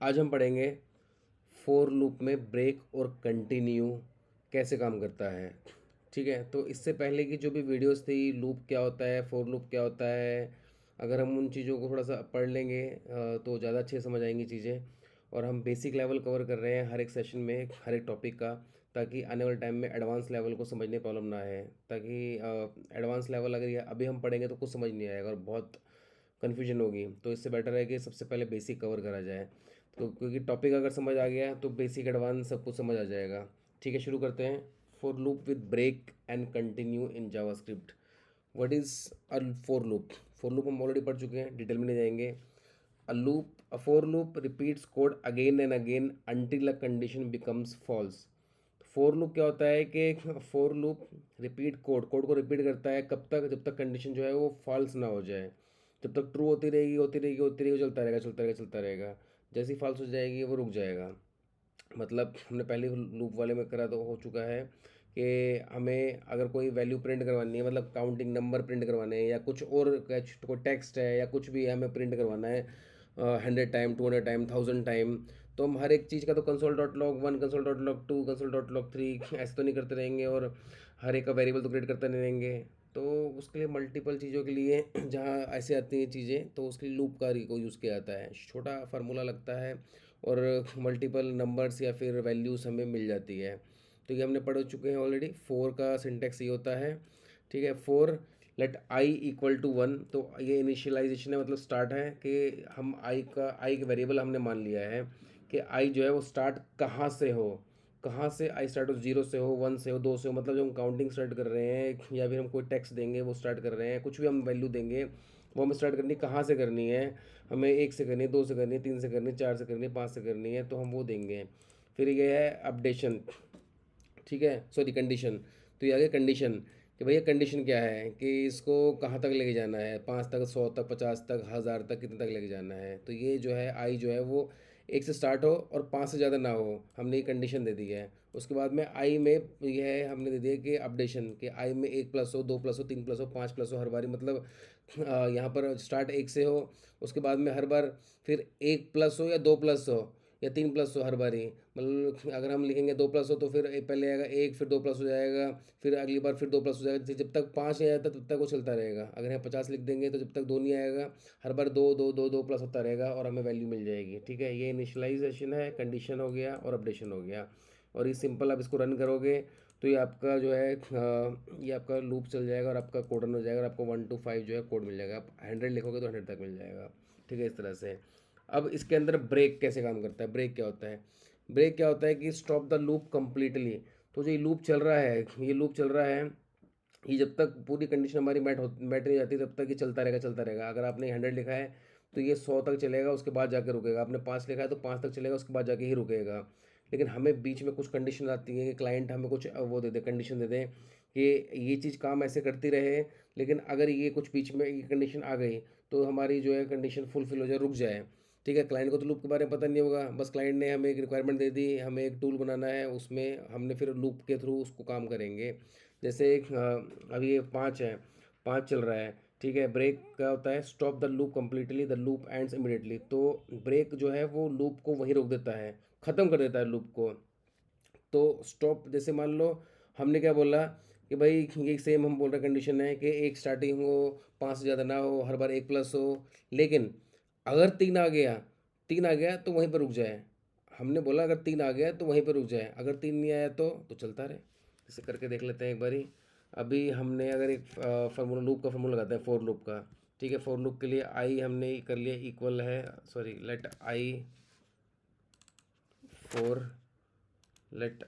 आज हम पढ़ेंगे फोर लूप में ब्रेक और कंटिन्यू कैसे काम करता है। ठीक है, तो इससे पहले की जो भी वीडियोस थी, लूप क्या होता है, फोर लूप क्या होता है, अगर हम उन चीज़ों को थोड़ा सा पढ़ लेंगे तो ज़्यादा अच्छे समझ आएंगी चीज़ें। और हम बेसिक लेवल कवर कर रहे हैं हर एक सेशन में, हर एक टॉपिक का, ताकि आने वाले टाइम में एडवांस लेवल को समझने प्रॉब्लम ना है। ताकि एडवांस लेवल अगर ये अभी हम पढ़ेंगे तो कुछ समझ नहीं आएगा और बहुत कन्फ्यूजन होगी, तो इससे बेटर है कि सबसे पहले बेसिक कवर करा जाए। तो क्योंकि टॉपिक अगर समझ आ गया तो बेसिक एडवांस सब कुछ समझ आ जाएगा। ठीक है, शुरू करते हैं। For loop with break and continue in JavaScript. What is a for loop? For loop हम ऑलरेडी पढ़ चुके हैं, डिटेल में नहीं जाएंगे। A for loop repeats code again and again until a condition becomes false. For loop क्या होता है कि फोर लूप रिपीट कोड को रिपीट करता है कब तक, जब तक कंडीशन जो है वो फॉल्स ना हो जाए। जब तक ट्रू होती रहेगी होती रहेगी होती रहेगी, चलता रहेगा चलता रहेगा चलता रहेगा। जैसी फॉल्स हो जाएगी वो रुक जाएगा। मतलब हमने पहले लूप वाले में करा तो हो चुका है कि हमें अगर कोई वैल्यू प्रिंट करवानी है, मतलब काउंटिंग नंबर प्रिंट करवाने हैं या कुछ और, कोई टेक्स्ट है या कुछ भी हमें प्रिंट करवाना है 100 टाइम, 200 टाइम, 1000 टाइम, तो हम हर एक चीज़ का तो console dot log one, console dot log to, console dot log three ऐसे तो नहीं करते रहेंगे, और हर एक का वेरिएबल तो क्रिएट करते नहीं रहेंगे। तो उसके लिए मल्टीपल चीज़ों के लिए जहाँ ऐसे आती हैं चीज़ें, तो उसके लिए लूप का को यूज़ किया जाता है। छोटा फार्मूला लगता है और मल्टीपल नंबर्स या फिर वैल्यूज़ हमें मिल जाती है। तो ये हमने पढ़ चुके हैं ऑलरेडी। फोर का सिंटेक्स ये होता है। ठीक है, for let i equal to one, तो ये इनिशियलाइजेशन है, मतलब स्टार्ट है कि हम आई के वेरिएबल हमने मान लिया है कि आई जो है वो स्टार्ट कहाँ से हो, कहाँ से आई स्टार्ट हो, जीरो से हो, वन से हो, दो से हो, मतलब जब हम काउंटिंग स्टार्ट कर रहे हैं या फिर हम कोई टेक्स्ट देंगे वो स्टार्ट कर रहे हैं, कुछ भी हम वैल्यू देंगे वो हमें स्टार्ट करनी कहाँ से करनी है। हमें एक से करनी है, दो से करनी है, तीन से करनी है, चार से करनी है, पाँच से करनी है, तो हम वो देंगे। फिर ये है अपडेशन। ठीक है, सॉरी कंडीशन। तो ये आ गया कंडीशन कि भैया कंडीशन क्या है कि इसको कहाँ तक लेके जाना है, पाँच तक, सौ तक, पचास तक, हज़ार तक, कितने तक लेके जाना है। तो ये जो है आई जो है वो एक से स्टार्ट हो और पाँच से ज़्यादा ना हो, हमने ये कंडीशन दे दी है। उसके बाद में आई में ये है, हमने दे दिया कि अपडेशन कि आई में एक प्लस हो, दो प्लस हो, तीन प्लस हो, पाँच प्लस हो हर बारी, मतलब यहाँ पर स्टार्ट एक से हो, उसके बाद में हर बार फिर एक प्लस हो या दो प्लस हो या तीन प्लस हो हर बारी। मतलब अगर हम लिखेंगे दो प्लस हो तो फिर पहले आएगा एक, फिर दो प्लस हो जाएगा, फिर अगली बार फिर दो प्लस हो जाएगा, जब तक पाँच नहीं आता तब तक वो चलता रहेगा। अगर हम 50 लिख देंगे तो जब तक दो नहीं आएगा, हर बार दो दो दो दो प्लस होता रहेगा और हमें वैल्यू मिल जाएगी। ठीक है, ये इनिशियलाइजेशन है, कंडीशन हो गया और अपडेशन हो गया। और ये सिंपल, आप इसको रन करोगे तो ये आपका जो है ये आपका लूप चल जाएगा और आपका कोड रन हो जाएगा और आपको 1 to 5 जो है कोड मिल जाएगा। आप 100 लिखोगे तो 100 तक मिल जाएगा। ठीक है, इस तरह से। अब इसके अंदर ब्रेक कैसे काम करता है? ब्रेक क्या होता है? ब्रेक क्या होता है कि स्टॉप द लूप कंप्लीटली। तो जो ये लूप चल रहा है, ये लूप चल रहा है, ये जब तक पूरी कंडीशन हमारी मैट नहीं जाती तब तक ये चलता रहेगा चलता रहेगा। अगर आपने 100 लिखा है तो ये 100 तक चलेगा, उसके बाद जाके रुकेगा। आपने 5 लिखा है तो 5 तक चलेगा, उसके बाद जाके ही रुकेगा। लेकिन हमें बीच में कुछ कंडीशन आती है कि क्लाइंट हमें कुछ वो दे दे, कंडीशन दे दे कि ये चीज़ काम ऐसे करती रहे, लेकिन अगर ये कुछ बीच में ये कंडीशन आ गई तो हमारी जो है कंडीशन फुलफिल हो जाए, रुक जाए। ठीक है, क्लाइंट को तो लूप के बारे में पता नहीं होगा, बस क्लाइंट ने हमें एक रिक्वायरमेंट दे दी, हमें एक टूल बनाना है, उसमें हमने फिर लूप के थ्रू उसको काम करेंगे। जैसे एक अभी ये पाँच है, पाँच चल रहा है। ठीक है, ब्रेक क्या होता है? Stop the loop completely, the loop ends immediately. तो ब्रेक जो है वो लूप को वहीं रोक देता है, ख़त्म कर देता है लूप को। तो स्टॉप, जैसे मान लो हमने क्या बोला कि भाई ये सेम हम बोल रहे कंडीशन है कि एक स्टार्टिंग हो, पाँच से ज़्यादा ना हो, हर बार एक प्लस हो, लेकिन अगर तीन आ गया, तीन आ गया तो वहीं पर रुक जाए। हमने बोला अगर तीन आ गया तो वहीं पर रुक जाए, अगर तीन नहीं आया तो चलता रहे। इसे करके देख लेते हैं एक बारी। अभी हमने अगर एक फार्मूला, लूप का फार्मूला लगाते हैं फोर लूप का। ठीक है, फोर लूप के लिए आई हमने कर लिया इक्वल है, sorry late I four, let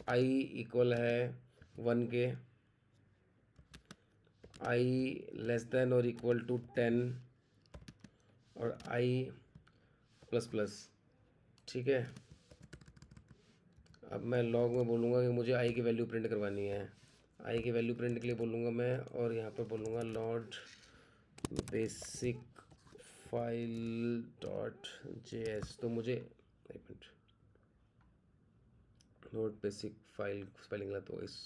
i equal है वन के, आई लेस देन और इक्वल टू 10, और आई प्लस प्लस। ठीक है, अब मैं लॉग में बोलूँगा कि मुझे आई की वैल्यू प्रिंट करवानी है। आई की वैल्यू प्रिंट के लिए बोलूँगा मैं, और यहाँ पर बोलूँगा Lord basic file dot JS. तो मुझे एक minute, note basic file spelling गलत हो, इस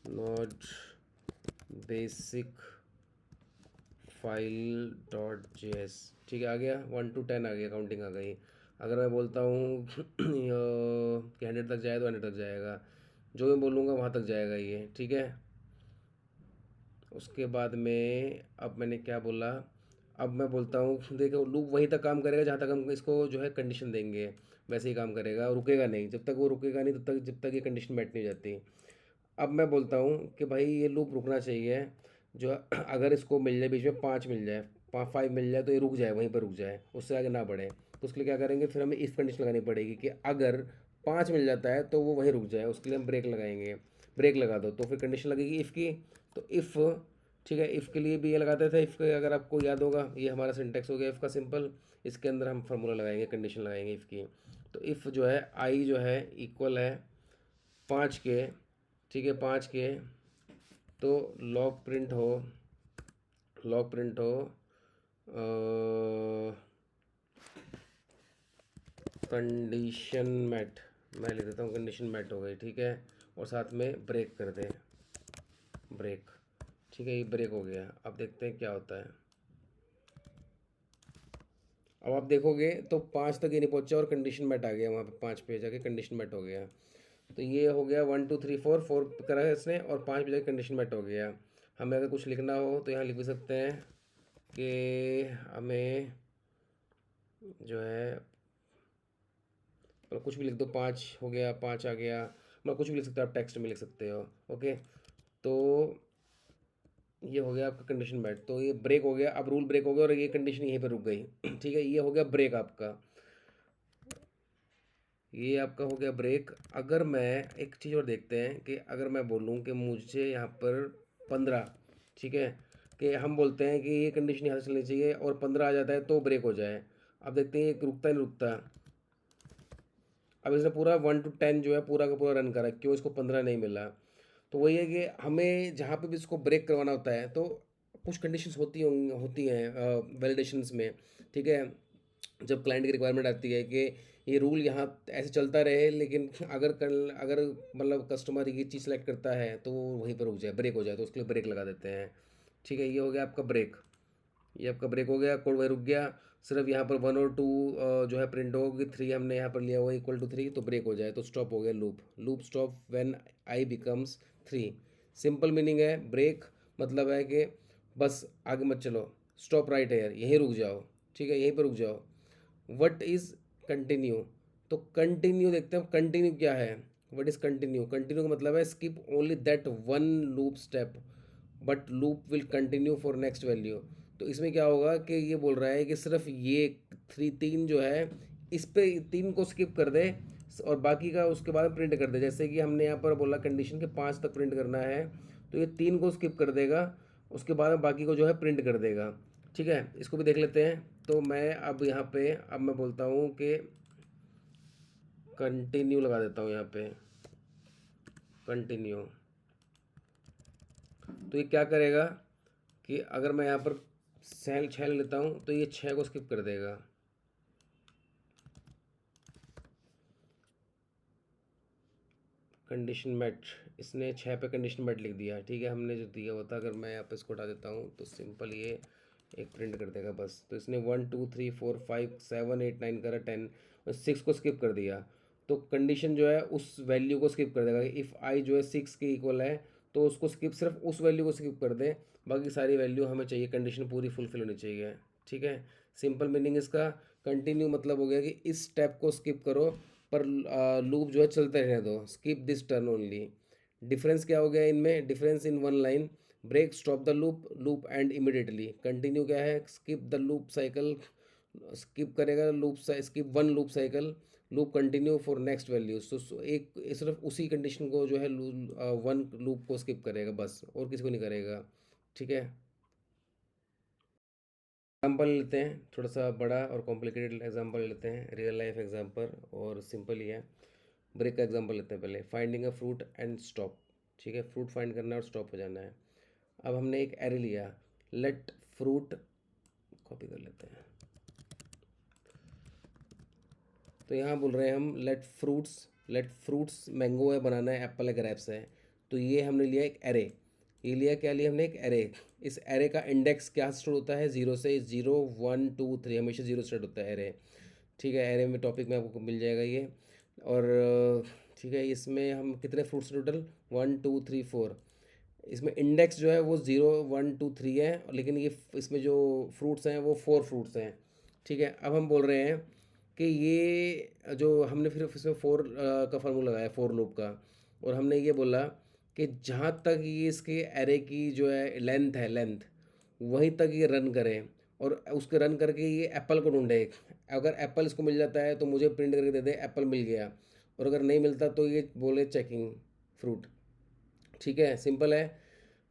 note basic file dot JS, ठीक है, आ गया 1 to 10 आ गया, काउंटिंग आ गई। अगर मैं बोलता हूँ कि 100 तक जाए तो 100 तक जाएगा, जो मैं बोलूँगा वहाँ तक जाएगा ये, ठीक है। उसके बाद में अब मैंने क्या बोला, अब मैं बोलता हूँ देखो लूप वहीं तक काम करेगा जहाँ तक हम इसको जो है कंडीशन देंगे, वैसे ही काम करेगा, रुकेगा नहीं, जब तक वो रुकेगा नहीं तब तक, जब तक ये कंडीशन बैठ नहीं जाती। अब मैं बोलता हूँ कि भाई ये लूप रुकना चाहिए, जो अगर इसको मिल जाए बीच में 5 मिल जाए, 5 मिल जाए तो ये रुक जाए, वहीं पर रुक जाए, उससे आगे ना बढ़े। तो उसके लिए क्या करेंगे, फिर हमें इफ़ कंडीशन लगानी पड़ेगी कि अगर 5 मिल जाता है तो वो वहीं रुक जाए, उसके लिए हम ब्रेक लगाएंगे। ब्रेक लगा दो तो फिर कंडीशन लगेगी इफ़ की, तो इफ़, ठीक है, इफ़ के लिए भी ये लगाते थे, इफ़ के अगर आपको याद होगा ये हमारा सिंटेक्स हो गया इफ़ का सिंपल। इसके अंदर हम फार्मूला लगाएंगे, कंडीशन लगाएंगे इफ़ की। तो इफ़ जो है आई जो है इक्वल है 5 के, ठीक है, 5 के, तो लॉग प्रिंट हो कंडीशन मेट, मैं लिख देता हूँ कंडीशन मेट हो गई, ठीक है, और साथ में ब्रेक कर दे, ब्रेक, ठीक है, ये ब्रेक हो गया। अब देखते हैं क्या होता है। अब आप देखोगे तो 5 तक ये नहीं पहुंचा और कंडीशन मेट आ गया, वहाँ पे 5 पे जाके कंडीशन मेट हो गया। तो ये हो गया 1 2 3 4, 4 करा है इसने और 5 पे जाके कंडीशन मेट हो गया। हमें अगर कुछ लिखना हो तो यहाँ लिख भी सकते हैं कि हमें जो है, मतलब कुछ भी लिख दो, 5 हो गया, 5 आ गया, मतलब कुछ भी लिख सकते हो आप, टेक्स्ट में लिख सकते हो। ओके, तो ये हो गया आपका कंडीशन मेट, तो ये ब्रेक हो गया, अब रूल ब्रेक हो गया और ये कंडीशन यहीं पर रुक गई। ठीक है, ये हो गया ब्रेक आपका, ये आपका हो गया ब्रेक। अगर मैं एक चीज़ और देखते हैं कि अगर मैं बोलूँ कि मुझे यहाँ पर 15, ठीक है, कि हम बोलते हैं कि ये कंडीशन यहाँ से चलनी चाहिए और 15 आ जाता है तो ब्रेक हो जाए। अब देखते हैं ये रुकता नहीं रुकता। अब इसने पूरा 1 to 10 जो है पूरा का पूरा रन करा, क्यों इसको 15 नहीं मिला। तो वही है कि हमें जहाँ पे भी इसको ब्रेक करवाना होता है तो कुछ कंडीशंस होती हैं वैलिडेशंस में, ठीक है। जब क्लाइंट की रिक्वायरमेंट आती है कि ये रूल यहाँ ऐसे चलता रहे, लेकिन अगर मतलब कस्टमर ये चीज़ सेलेक्ट करता है तो वो वहीं पर रुक जाए, ब्रेक हो जाए, तो उसके लिए ब्रेक लगा देते हैं। ठीक है, ये हो गया आपका ब्रेक, ये आपका ब्रेक हो गया, कोड वही रुक गया। सिर्फ यहाँ पर 1 और 2 जो है प्रिंट होगी, 3 हमने यहाँ पर लिया हुआ इक्वल टू 3, तो ब्रेक हो जाए तो स्टॉप हो गया loop. Loop stop when I becomes 3। Simple meaning है ब्रेक, मतलब है कि बस आगे मत चलो, स्टॉप राइट है यार, यहीं रुक जाओ, ठीक है, यहीं पर रुक जाओ। वट इज़ कंटिन्यू, तो कंटिन्यू देखते हैं कंटिन्यू क्या है। वट इज़ कंटिन्यू, कंटिन्यू का मतलब है skip only that one loop step but loop will continue for next value. तो इसमें क्या होगा कि ये बोल रहा है कि सिर्फ ये 3 जो है इस पे 3 को स्किप कर दे और बाकी का उसके बाद प्रिंट कर दे। जैसे कि हमने यहाँ पर बोला कंडीशन के 5 तक प्रिंट करना है, तो ये 3 को स्किप कर देगा, उसके बाद में बाकी को जो है प्रिंट कर देगा। ठीक है, इसको भी देख लेते हैं। तो मैं अब यहाँ पे अब मैं बोलता हूँ कि कंटिन्यू लगा देता हूँ यहाँ पे, कंटिन्यू। तो ये क्या करेगा कि अगर मैं यहाँ पर सेल 6 ले लेता हूँ तो ये 6 को स्किप कर देगा। कंडीशन मेट, इसने 6 पे कंडीशन मेट लिख दिया, ठीक है, हमने जो दिया होता, अगर मैं यहाँ पे इसको उठा देता हूँ तो सिंपल ये एक प्रिंट कर देगा बस। तो इसने 1 2 3 4 5 7 8 9 करा, 10 और 6 को स्किप कर दिया। तो कंडीशन जो है उस वैल्यू को स्किप कर देगा। इफ़ आई जो है 6 के इक्वल है तो उसको स्किप, सिर्फ उस वैल्यू को स्किप कर दे, बाकी सारी वैल्यू हमें चाहिए, कंडीशन पूरी फुलफिल होनी चाहिए। ठीक है, सिंपल मीनिंग इसका कंटिन्यू मतलब हो गया कि इस स्टेप को स्किप करो पर लूप जो है चलते रहने दो, skip this turn only. Difference क्या हो गया इनमें, difference in one line, break stop the loop, loop end immediately. Continue क्या है, skip the loop cycle, skip करेगा loop, skip one loop cycle, loop continue for next value. So एक सिर्फ उसी कंडीशन को जो है वन लूप को स्किप करेगा बस, और किसी को नहीं करेगा। ठीक है, एग्जाम्पल लेते हैं, थोड़ा सा बड़ा और कॉम्प्लिकेटेड एग्जाम्पल लेते हैं, रियल लाइफ एग्जाम्पल, और सिंपल ही है। ब्रेक का एग्जांपल लेते हैं पहले, finding a fruit and stop. ठीक है, फ्रूट फाइंड करना है और स्टॉप हो जाना है। अब हमने एक एरे लिया, लेट फ्रूट, कॉपी कर लेते हैं, तो यहाँ बोल रहे हैं हम लेट फ्रूट्स मैंगो है, बनाना है, एप्पल है, ग्रेप्स है। तो ये हमने लिया एक एरे, ये लिया क्या लिया हमने, एक एरे। इस एरे का इंडेक्स क्या स्टार्ट होता है, ज़ीरो से। 0 1 2 3 हमेशा ज़ीरो स्टार्ट होता है एरे। ठीक है, एरे में टॉपिक में आपको मिल जाएगा ये। और ठीक है, इसमें हम कितने फ्रूट्स टोटल, 1 2 3 4। इसमें इंडेक्स जो है वो 0 1 2 3 है, लेकिन ये इसमें जो फ्रूट्स हैं वो 4 फ्रूट्स हैं। ठीक है, अब हम बोल रहे हैं कि ये जो हमने फिर इसमें फोर का फार्मूला लगाया, फोर लूप का। और हमने ये बोला कि जहाँ तक ये इसके एरे की जो है लेंथ है, लेंथ वहीं तक ये रन करें, और उसके रन करके ये एप्पल को ढूंढे। अगर एप्पल इसको मिल जाता है तो मुझे प्रिंट करके दे दे एप्पल मिल गया, और अगर नहीं मिलता तो ये बोले चेकिंग फ्रूट। ठीक है, सिंपल है।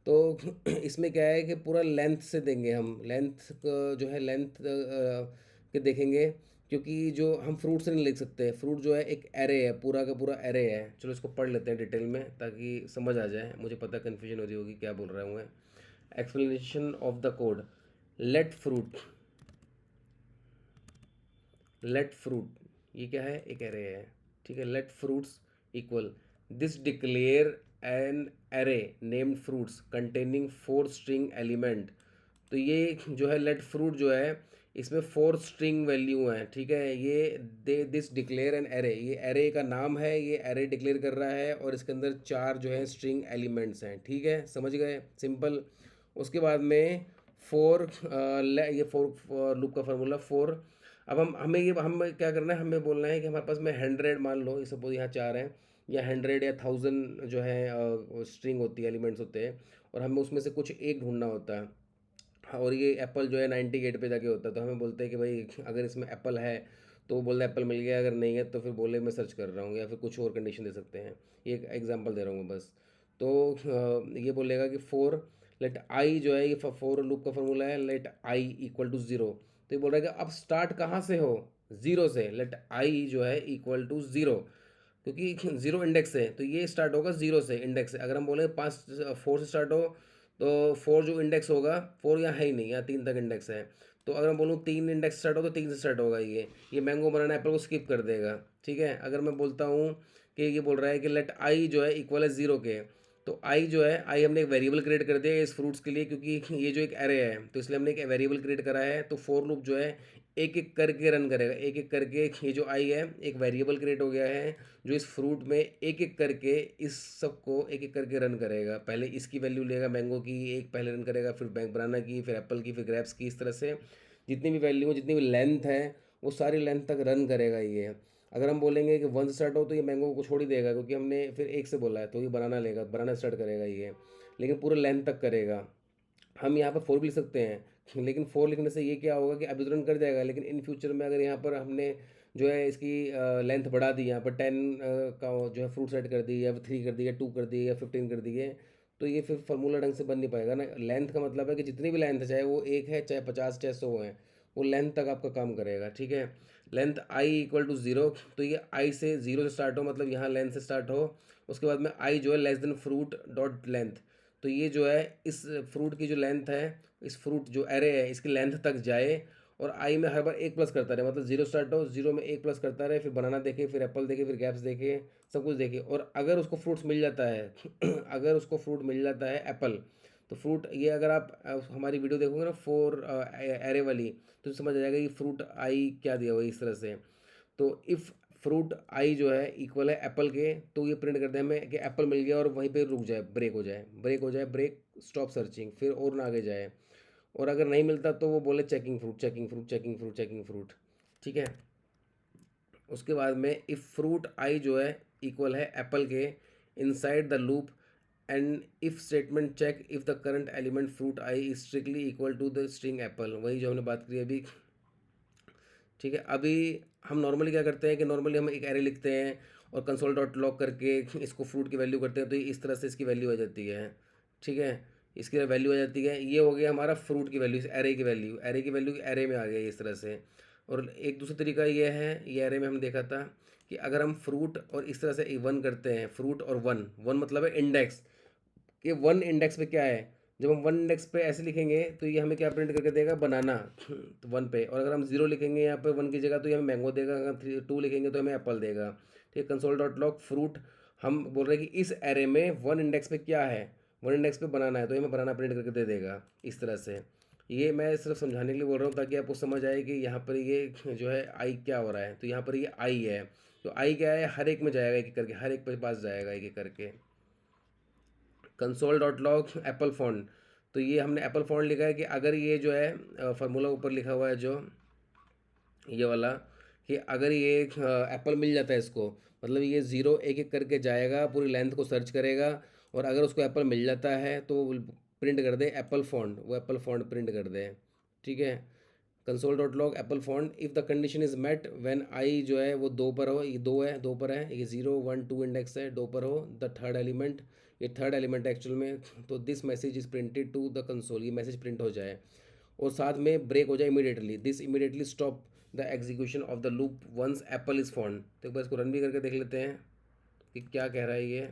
तो इसमें क्या है कि पूरा लेंथ से देंगे हम, लेंथ जो है लेंथ के देखेंगे, क्योंकि जो हम फ्रूट से नहीं लिख सकते। फ्रूट जो है एक एरे है, पूरा का पूरा एरे है। चलो इसको पढ़ लेते हैं डिटेल में ताकि समझ आ जाए। मुझे पता कन्फ्यूजन हो रही होगी क्या बोल रहा हूँ मैं। Explanation of the code. Let fruit, let fruit ये क्या है, एक एरे है। ठीक है, let fruits equal this declare an array named fruits containing 4 string element. तो ये जो है लेट फ्रूट जो है इसमें 4 स्ट्रिंग वैल्यू हैं। ठीक है, ये दे दिस डिक्लेयर एन एरे, ये एरे का नाम है, ये एरे डिक्लेयर कर रहा है, और इसके अंदर 4 जो है स्ट्रिंग एलिमेंट्स हैं। ठीक है, समझ गए, सिंपल। उसके बाद में फोर, ये फोर लूप का फार्मूला फोर। अब हम क्या करना है, हमें बोलना है कि हमारे पास में 100 मान लो, ये सपोज यहाँ 4 हैं, या 100 या 1000 जो है स्ट्रिंग होती है, एलिमेंट्स होते हैं, और हमें उसमें से कुछ एक ढूंढना होता है। हाँ, और ये एप्पल जो है 98 पे जाके होता है। तो हमें बोलते हैं कि भाई अगर इसमें एप्पल है तो वो बोलता है एप्पल मिल गया, अगर नहीं है तो फिर बोले मैं सर्च कर रहा हूँ, या फिर कुछ और कंडीशन दे सकते हैं। ये एक एग्जांपल दे रहा हूँ मैं बस। तो ये बोलेगा कि फोर लेट आई जो है, ये फोर लूप का फॉर्मूला है, let i equal to zero. तो ये बोल रहा है कि अब स्टार्ट कहाँ से हो, ज़ीरो से। लेट आई जो है इक्वल टू ज़ीरो, क्योंकि ज़ीरो इंडेक्स है तो ये स्टार्ट होगा ज़ीरो से, इंडेक्स से। अगर हम बोले 4 से स्टार्ट हो, तो 4 जो इंडेक्स होगा, 4 यहाँ है ही नहीं, यहाँ 3 तक इंडेक्स है। तो अगर मैं बोलूँ 3 इंडेक्स स्टार्ट हो तो 3 से स्टार्ट होगा ये मैंगो बनाना एप्पल को स्किप कर देगा। ठीक है, अगर मैं बोलता हूँ कि ये बोल रहा है कि लेट आई जो है इक्वल है ज़ीरो के, तो आई जो है, आई हमने एक वेरिएबल क्रिएट कर दिया है इस फ्रूट्स के लिए, क्योंकि ये जो एक एरे है तो इसलिए हमने एक वेरिएबल क्रिएट करा है। तो फोर लूप जो है एक एक करके रन करेगा, एक एक करके। ये जो आई है एक वेरिएबल क्रिएट हो गया है, जो इस फ्रूट में एक एक करके इस सब को एक एक करके रन करेगा। पहले इसकी वैल्यू लेगा, मैंगो की एक पहले रन करेगा, फिर बनाना की, फिर एप्पल की, फिर ग्रेप्स की। इस तरह से जितनी भी वैल्यू हो, जितनी भी लेंथ है, वो सारी लेंथ तक रन करेगा ये। अगर हम बोलेंगे कि 1 से स्टार्ट हो तो ये मैंगो को छोड़ ही देगा, क्योंकि हमने फिर एक से बोला है, तो ये बनाना लेगा, बनाना स्टार्ट करेगा ये, लेकिन पूरे लेंथ तक करेगा। हम यहाँ पर फोर भी लिख सकते हैं, लेकिन फोर लिखने से ये क्या होगा कि अभी तो रन कर जाएगा, लेकिन इन फ्यूचर में अगर यहाँ पर हमने जो है इसकी लेंथ बढ़ा दी, यहाँ पर 10 का जो है फ्रूट सेट कर दी, या 3 कर दी, या 2 कर दी, या 15 कर दी है, तो ये फिर फार्मूला ढंग से बन नहीं पाएगा ना। लेंथ का मतलब है कि जितनी भी लेंथ है, चाहे वो एक है, चाहे 50, चाहे 100 है, वो लेंथ तक आपका काम करेगा। ठीक है, length i equal to zero. तो ये आई से ज़ीरो से स्टार्ट हो, मतलब यहाँ लेंथ से स्टार्ट हो। उसके बाद में आई जो है less than fruit dot length. तो ये जो है इस फ्रूट की जो लेंथ है, इस फ्रूट जो एरे है इसकी लेंथ तक जाए, और आई में हर बार एक प्लस करता रहे, मतलब जीरो स्टार्ट हो, जीरो में एक प्लस करता रहे, फिर बनाना देखे, फिर एप्पल देखे, फिर गैप्स देखे, सब कुछ देखे। और अगर उसको फ्रूट्स मिल जाता है अगर उसको फ्रूट मिल जाता है एप्पल, तो फ्रूट ये अगर आप हमारी वीडियो देखोगे ना फोर एरे वाली, तो समझ आ जाएगा कि फ्रूट आई क्या दिया हुआ है इस तरह से। तो इफ़ फ्रूट आई जो है इक्वल है एप्पल के, तो ये प्रिंट कर दे हमें कि एप्पल मिल गया, और वहीं पे रुक जाए, ब्रेक हो जाए, ब्रेक हो जाए, ब्रेक स्टॉप सर्चिंग, फिर और ना आगे जाए। और अगर नहीं मिलता तो वो बोले checking fruit, checking fruit, checking fruit, checking fruit. ठीक है, उसके बाद में इफ़ फ्रूट आई जो है इक्वल है एप्पल के inside the loop, and if statement check if the current element fruit i is strictly equal to the string apple, वही जो हमने बात करी अभी। ठीक है, अभी हम नॉर्मली क्या करते हैं कि नॉर्मली हम एक एरे लिखते हैं और कंसोल डॉट लॉग करके इसको फ्रूट की वैल्यू करते हैं, तो इस तरह से इसकी वैल्यू आ जाती है। ठीक है, इसकी वैल्यू आ जाती है, ये हो गया हमारा फ्रूट की वैल्यू, इस एरे की वैल्यू, एरे की वैल्यू एरे में आ गई इस तरह से। और एक दूसरा तरीका ये है, ये एरे में हम देखा था कि अगर हम फ्रूट और इस तरह से वन करते हैं, फ्रूट और वन, वन मतलब है इंडेक्स, कि वन इंडेक्स पे क्या है। जब हम वन इंडेक्स पे ऐसे लिखेंगे तो ये हमें क्या प्रिंट करके देगा, बनाना तो वन पे। और अगर हम जीरो लिखेंगे यहाँ पे वन की जगह, तो ये हमें मैंगो देगा। अगर थ्री टू लिखेंगे तो हमें एप्पल देगा। ठीक है, कंसोल डॉट लॉग फ्रूट, हम बोल रहे हैं कि इस एरे में वन इंडेक्स पे क्या है, वन इंडेक्स पे बनाना है तो ये मैं बनाना प्रिंट करके दे देगा इस तरह से। ये मैं सिर्फ समझाने के लिए बोल रहा हूँ ताकि आपको समझ आए कि यहाँ पर ये जो है आई क्या हो रहा है। तो यहाँ पर ये आई है, तो आई क्या है, हर एक में जाएगा एक एक करके, हर एक पे पास जाएगा एक एक करके। Console dot log apple font, तो ये हमने एप्पल फ़ॉन्ट लिखा है कि अगर ये जो है फार्मूला ऊपर लिखा हुआ है जो ये वाला, कि अगर ये एप्पल मिल जाता है इसको, मतलब ये ज़ीरो एक एक करके जाएगा, पूरी लेंथ को सर्च करेगा, और अगर उसको एप्पल मिल जाता है तो वो प्रिंट कर दे एप्पल फ़ॉन्ट, वो एप्पल फ़ॉन्ट प्रिंट कर दे। ठीक है, console dot log apple found if the condition is met when i जो है वो दो पर हो, ये दो है, दो पर है, ये 0 1 2 इंडेक्स है, दो पर हो द थर्ड एलिमेंट, ये थर्ड एलिमेंट एक्चुअल में, तो this message is printed to the console, ये मैसेज प्रिंट हो जाए और साथ में ब्रेक हो जाए immediately, this immediately stop the execution of the loop once apple is found. तो एक बार इसको रन भी करके देख लेते हैं कि क्या कह रहा है ये।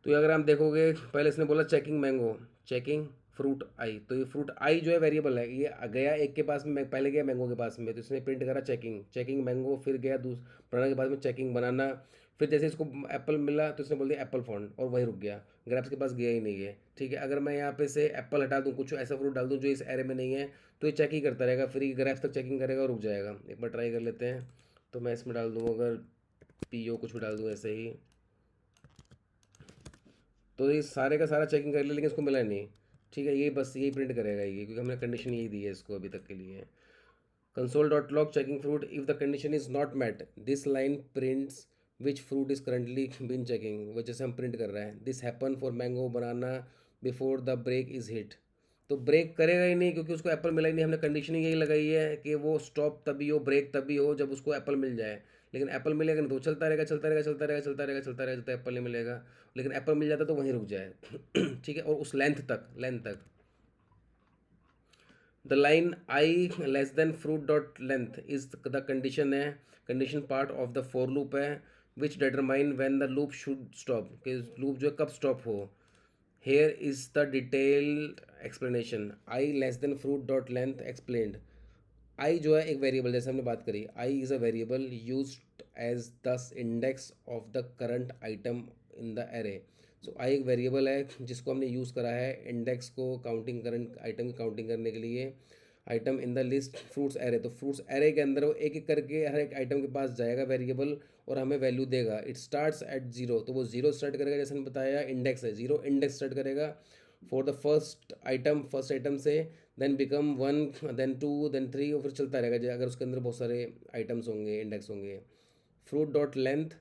तो ये अगर हम देखोगे, पहले इसने बोला चेकिंग मैंगो, चेकिंग फ्रूट आई, तो ये फ्रूट आई जो है वेरिएबल है, ये गया एक के पास में, पहले गया मैंगो के पास में, तो इसने प्रिंट करा चेकिंग, चेकिंग मैंगो, फिर गया बनाना के पास में चेकिंग बनाना, फिर जैसे इसको एप्पल मिला तो इसने बोल दिया एप्पल फाउंड और वही रुक गया, ग्रैप्स के पास गया ही नहीं है। ठीक है, अगर मैं यहाँ पे से एप्पल हटा दूँ, कुछ ऐसा फ्रूट डाल दूँ जो इस एरे में नहीं है, तो ये चेक ही करता रहेगा, फिर ये ग्रैप्स तक चेकिंग करेगा और रुक जाएगा। एक बार ट्राई कर लेते हैं, तो मैं इसमें डाल दूँ अगर पी ओ कुछ भी डाल दूँ ऐसे ही, तो ये सारे का सारा चेकिंग कर लिया लेकिन इसको मिला नहीं। ठीक है, ये बस यही प्रिंट करेगा ये, क्योंकि हमने कंडीशन यही दी है इसको अभी तक के लिए। Console dot log checking fruit if the condition is not met, this line prints which fruit is currently being checking, वो जैसे हम प्रिंट कर रहे हैं, this happen for mango banana before the break is hit. तो break करेगा ही नहीं क्योंकि उसको एप्पल मिला ही नहीं, हमने कंडीशन ही यही लगाई है कि वो स्टॉप तभी हो, ब्रेक तभी हो जब उसको एप्पल मिल जाए। लेकिन एप्पल मिलेगा नहीं तो वो चलता रहेगा चलता रहेगा चलता रहेगा चलता रहेगा चलता रहेगा, जब तक एप्पल नहीं मिलेगा। लेकिन एप्पल मिल जाता तो वहीं रुक जाए। ठीक है, और उस लेंथ तक the line I less than fruit dot length is the condition है, condition part of the for loop है, which determine when the loop should stop, कि लूप जो है कब स्टॉप हो। Here is the detailed explanation, I less than fruit dot length explained. I जो है एक वेरिएबल, जैसे हमने बात करी, I is a variable use as the index of the current item in the array. So I एक variable है जिसको हमने यूज़ करा है इंडेक्स को काउंटिंग, करंट आइटम की काउंटिंग करने के लिए, item in the list fruits array. तो फ्रूट्स एरे के अंदर वो एक एक करके हर एक आइटम के पास जाएगा वेरिएबल और हमें वैल्यू देगा। इट स्टार्ट्स एट जीरो, तो वो जीरो स्टार्ट करेगा, जैसे हमने बताया इंडेक्स है, जीरो इंडेक्स स्टार्ट करेगा फॉर द फर्स्ट आइटम से, then become one, then two, then three, और फिर चलता रहेगा अगर उसके अंदर बहुत सारे आइटम्स होंगे, इंडेक्स होंगे। Fruit dot length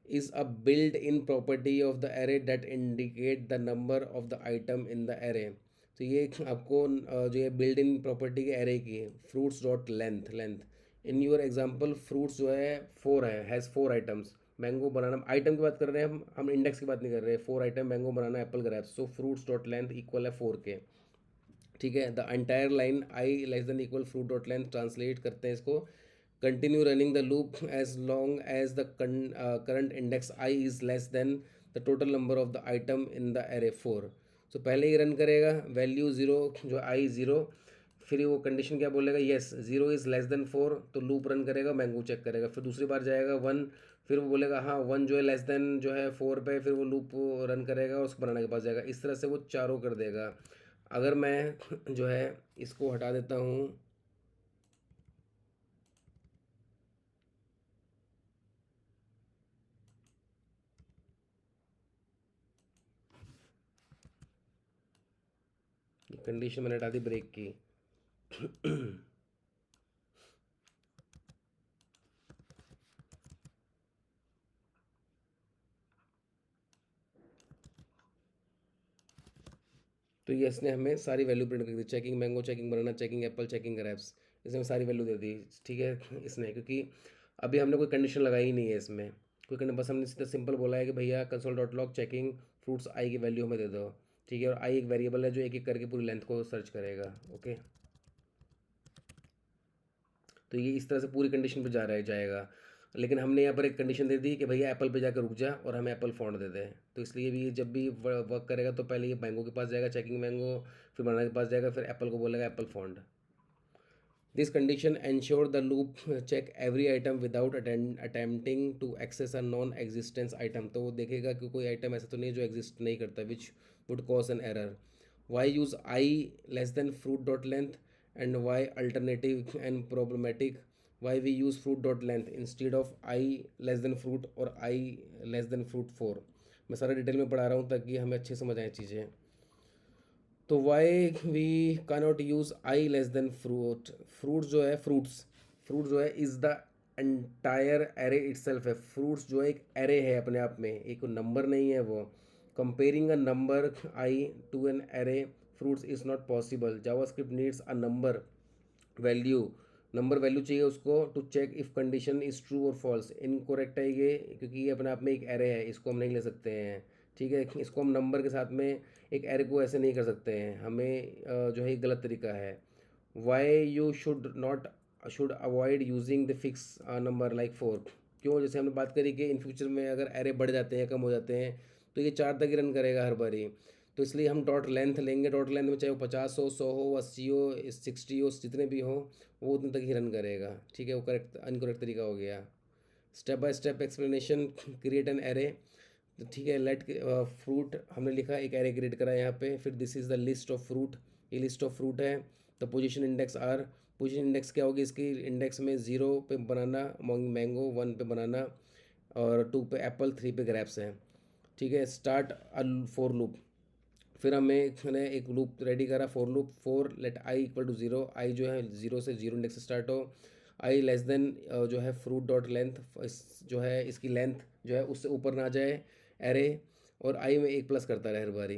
is a built-in property of the array that indicate the number of the item in the array। तो ये आपको जो ये बिल्ड इन प्रॉपर्टी के एरे की है, fruits dot length in your example fruits जो है फोर है, has four items, mango banana, item की बात कर रहे हैं हम इंडेक्स की बात नहीं कर रहे हैं, four item mango banana apple grapes, so fruits dot length equal है फोर के। ठीक है, the entire line I less than equal fruit dot length, translate करते हैं इसको, continue running the loop as long as the current index I is less than the total number of the item in the array 4। सो पहले ही run करेगा, value zero जो आई zero, फिर वो condition क्या बोलेगा, yes zero is less than four, तो loop run करेगा, mango check करेगा, फिर दूसरी बार जाएगा वन, फिर वो बोलेगा हाँ वन जो है लेस देन जो है फोर पे, फिर वो लूप रन करेगा और उसको बनाने के पास जाएगा, इस तरह से वो चारों कर देगा। अगर मैं जो है इसको हटा देता हूँ, कंडीशन मैंने हटा दी ब्रेक की। तो ये इसने हमें सारी वैल्यू प्रिंट कर दी, चेकिंग मैंगो, चेकिंग बनाना, चेकिंग एप्पल, चेकिंग ग्रैप्स, इसने हमें सारी वैल्यू दे दी। ठीक है, इसने, क्योंकि अभी हमने कोई कंडीशन लगाई ही नहीं है इसमें, कोई कंडीशन, बस हमने सीधा सिंपल बोला है कि भैया console dot log checking fruits आई की वैल्यू हमें दे दो। ठीक है, और आई एक वेरिएबल है जो एक एक करके पूरी लेंथ को सर्च करेगा। ओके, तो ये इस तरह से पूरी कंडीशन पे जाएगा, लेकिन हमने यहाँ पर एक कंडीशन दे दी कि भैया एप्पल पे जाकर रुक जा और हमें एप्पल फ़ॉन्ट दे दे, तो इसलिए भी जब भी वर्क करेगा तो पहले ये मैंगो के पास जाएगा चेकिंग मैंगो, फिर बनाना के पास जाएगा, फिर एप्पल को बोलेगा apple found. This condition ensure the loop check every item without attempting to access a non existence item. तो वो देखेगा कि कोई आइटम ऐसा तो नहीं जो एग्जिस्ट नहीं करता, which would cause an error. Why use i less than fruit dot length and why alternative and problematic. Why we use fruit dot length instead of i less than fruit और i less than fruit 4। मैं सारा detail में पढ़ा रहा हूँ ताकि हमें अच्छे समझ आए चीज़ें। तो वाई वी का not use i less than fruit. Fruit जो है फ्रूट जो है is the entire array itself है। फ्रूट्स जो है एक एरे है अपने आप में, एक नंबर नहीं है वो। Comparing a number i to an array fruits is not possible. JavaScript needs a number value चाहिए उसको to check if condition is true और फॉल्स। इनकोरेक्ट है ये, क्योंकि ये अपने आप में एक एरे है, इसको हम नहीं ले सकते हैं। ठीक है, इसको हम नंबर के साथ में एक एरे को ऐसे नहीं कर सकते हैं, हमें जो है एक गलत तरीका है। Why you should avoid using the fix number like 4। क्यों? जैसे हमने बात करी कि इन फ्यूचर में अगर एरे बढ़ जाते हैं, कम हो जाते हैं, तो ये 4 तक ही रन करेगा हर बारी। तो इसलिए हम डॉट लेंथ लेंगे। डॉट लेंथ में चाहे वो 50 हो, 100 हो, 80 हो, 60 हो, जितने भी हो, वो उतने तक ही रन करेगा। ठीक है, वो करेक्ट अनकरेक्ट तरीका हो गया। Step by step explanation, create an array. तो ठीक है, लेट फ्रूट हमने लिखा, एक एरे क्रिएट करा यहाँ पे। फिर this is the list of fruit, ये लिस्ट ऑफ फ्रूट है। The position index are, position index क्या होगी इसकी? इंडेक्स में 0 पे बनाना मैंगो, 1 पे बनाना, और 2 पे एप्पल, 3 पे ग्रेप्स है। ठीक है, स्टार्ट अ फॉर लूप। फिर मैंने एक लूप रेडी करा, for loop. For let i equal to 0। I जो है 0 से 0 इंडेक्स से स्टार्ट हो। आई लेस देन जो है फ्रूट डॉट लेंथ, जो है इसकी लेंथ जो है उससे ऊपर ना जाए एरे, और आई में एक प्लस करता रहे हर बारी।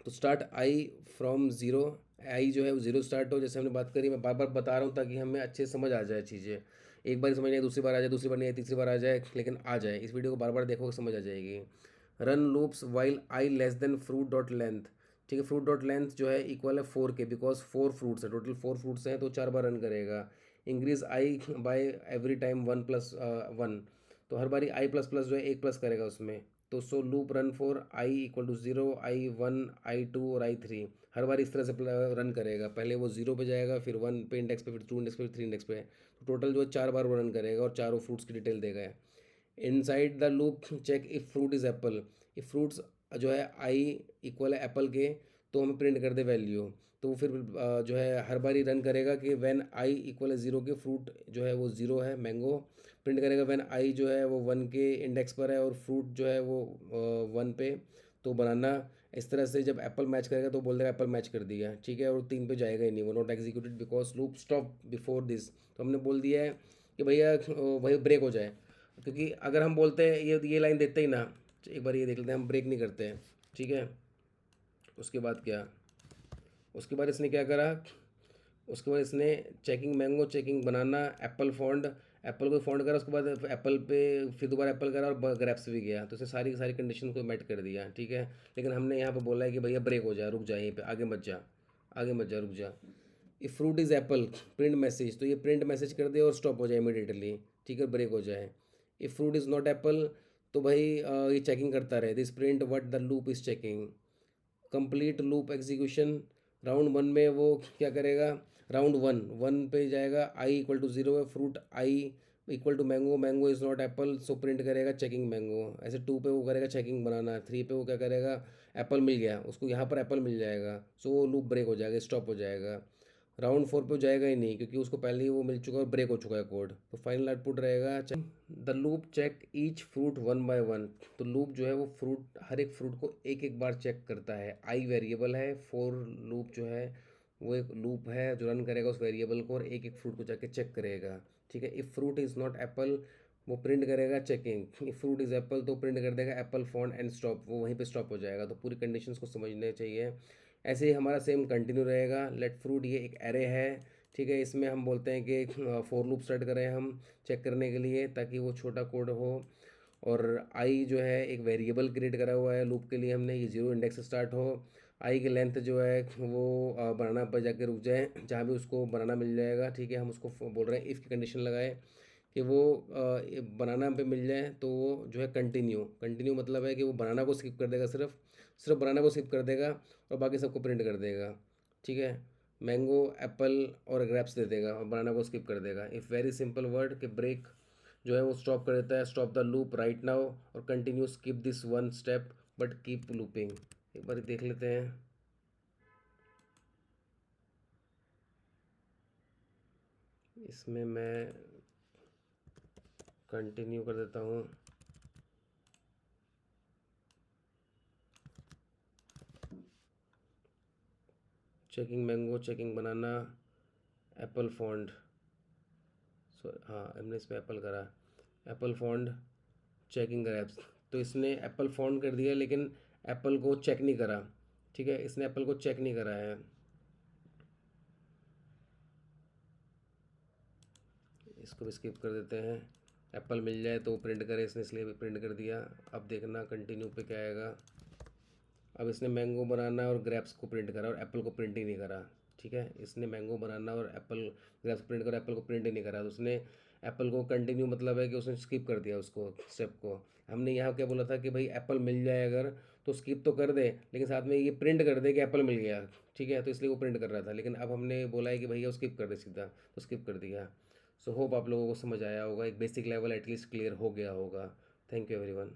तो स्टार्ट आई फ्रॉम 0। आई जो है वो 0 स्टार्ट हो, जैसे हमने बात करी। मैं बार बार बता रहा हूँ ताकि हमें अच्छे से समझ आ जाए चीज़ें। एक बार समझ नहीं आए, दूसरी बार आ जाए, दूसरी बार नहीं आए, तीसरी बार आ जाए, लेकिन आ जाए। इस वीडियो को बार बार देखो, समझ आ जाएगी। Run loops while I less than fruit dot length. ठीक है, फ्रूट डॉट लेंथ जो है इक्वल है 4 के, बिकॉज 4 फ्रूट्स है, टोटल 4 फ्रूट्स हैं, तो 4 बार रन करेगा। Increase i by every time 1+1। तो हर बारी आई प्लस प्लस जो है एक प्लस करेगा उसमें। तो so loop run for I equal to 0, I1, I2 और I3। हर बार इस तरह से रन करेगा। पहले वो 0 पे जाएगा, फिर 1 पे इंडेक्स पे, फिर 2 इंडेक्स पे, फिर 3 इंडेक्स पे। तो टोटल जो है 4 बार वो रन करेगा और चारों फ्रूट्स की डिटेल देगा। Inside the loop check if fruit is apple. If fruits जो है आई इक्वल है एप्पल के, तो हमें प्रिंट कर दे वैल्यू। तो वो फिर जो है हर बार ही रन करेगा कि व्हेन आई इक्वल है 0 के, फ्रूट जो है वो 0 है मैंगो, प्रिंट करेगा व्हेन आई जो है वो 1 के इंडेक्स पर है और फ्रूट जो है वो 1 पे, तो बनाना। इस तरह से जब एप्पल मैच करेगा तो बोल देगा एप्पल मैच कर दिया। ठीक है, और 3 पे जाएगा ही नहीं, वो not executed because loop stop before this. तो हमने बोल दिया है कि भैया वही ब्रेक हो जाए, क्योंकि अगर हम बोलते हैं ये लाइन देते ही ना, एक बार ये देख लेते हैं, हम ब्रेक नहीं करते हैं। ठीक है, उसके बाद क्या, उसके बाद इसने क्या करा, उसके बाद इसने चेकिंग मैंगो, चेकिंग बनाना, एप्पल फॉन्ड, एप्पल को फॉन्ड करा, उसके बाद एप्पल पे फिर दोबारा एप्पल करा और ग्रेप्स भी गया। तो इसने सारी की सारी कंडीशन को मेट कर दिया। ठीक है, लेकिन हमने यहाँ पे बोला है कि भैया ब्रेक हो जाए, रुक जा यहीं पे, आगे मत जा, आगे मत जा, रुक जा। If fruit is Apple print message, तो ये प्रिंट मैसेज कर दे और स्टॉप हो जाए इमीडिएटली। ठीक है, ब्रेक हो जाए। If fruit is not Apple, तो भाई ये चेकिंग करता रहे, this print what the loop is checking. Complete loop execution. Round 1 में वो क्या करेगा, राउंड 1 पे जाएगा, आई इक्वल टू 0 है, fruit i equal to mango, mango is not apple, so print करेगा चेकिंग मैंगो। ऐसे 2 पे वो करेगा चेकिंग बनाना, 3 पे वो क्या करेगा, एप्पल मिल गया उसको, यहाँ पर एप्पल मिल जाएगा, सो वो लूप ब्रेक हो जाएगा, स्टॉप हो जाएगा। राउंड 4 पे वो जाएगा ही नहीं, क्योंकि उसको पहले ही वो मिल चुका है और ब्रेक हो चुका है कोड। तो फाइनल आउटपुट रहेगा the loop check each fruit 1 by 1। तो लूप जो है वो फ्रूट, हर एक फ्रूट को एक एक बार चेक करता है। आई वेरिएबल है, फॉर लूप जो है वो एक लूप है जो रन करेगा उस वेरिएबल को और एक एक फ्रूट को जाके चेक करेगा। ठीक है, if fruit is not Apple, वो प्रिंट करेगा checking. If fruit is Apple, तो प्रिंट कर देगा एप्पल फॉन्ट एंड स्टॉप, वो वहीं पे स्टॉप हो जाएगा। तो पूरी कंडीशंस को समझने चाहिए। ऐसे ही हमारा सेम कंटिन्यू रहेगा। लेट फ्रूट ये एक एरे है। ठीक है, इसमें हम बोलते हैं कि फॉर लूप स्टार्ट करें हम चेक करने के लिए, ताकि वो छोटा कोड हो। और आई जो है एक वेरिएबल क्रिएट करा हुआ है लूप के लिए हमने, ये 0 इंडेक्स से स्टार्ट हो। आई की लेंथ जो है वो बनाना पर जाके रुक जाए, जहाँ भी उसको बनाना मिल जाएगा। ठीक है, हम उसको बोल रहे हैं इफ़ की कंडीशन लगाए कि वो बनाना पे मिल जाए, तो वो जो है कंटिन्यू, कंटिन्यू मतलब है कि वो बनाना को स्किप कर देगा, सिर्फ सिर्फ बनाना को स्किप कर देगा और बाकी सबको प्रिंट कर देगा। ठीक है, मैंगो, एप्पल और ग्रेप्स दे देगा और बनाना को स्किप कर देगा। इफ़ वेरी सिंपल वर्ड कि ब्रेक जो है वो स्टॉप कर देता है, stop the loop right now, और continue skip this one step but keep looping. एक बार देख लेते हैं। इसमें मैं कंटिन्यू कर देता हूँ। चेकिंग मैंगो, चेकिंग बनाना, एप्पल फॉन्ड, सो हाँ हमने इसमें एप्पल करा, एप्पल फॉन्ड, चेकिंग ग्रैप्स। तो इसने एप्पल फॉन्ड कर दिया लेकिन एप्पल को चेक नहीं करा। ठीक है, इसने एप्पल को चेक नहीं करा है। इसको भी स्किप कर देते हैं। एप्पल मिल जाए तो प्रिंट करे इसने, इसलिए भी प्रिंट कर दिया। अब देखना कंटिन्यू पे क्या आएगा। अब इसने मैंगो बनाना और ग्रेप्स को प्रिंट करा और एप्पल को प्रिंट ही नहीं करा। ठीक है, इसने मैंगो बनाना और एप्पल ग्रेप्स प्रिंट करा, एप्पल को प्रिंट ही नहीं करा, तो उसने एप्पल को कंटिन्यू मतलब है कि उसने स्किप कर दिया उसको स्टेप को। हमने यहाँ क्या बोला था कि भाई एप्पल मिल जाए अगर तो स्किप तो कर दे, लेकिन साथ में ये प्रिंट कर दे कि एप्पल मिल गया। ठीक है, तो इसलिए वो प्रिंट कर रहा था, लेकिन अब हमने बोला है कि भैया स्किप कर दे सीधा, तो स्किप कर दिया। सो होप आप लोगों को समझ आया होगा, एक बेसिक लेवल एटलीस्ट क्लियर हो गया होगा। Thank you everyone.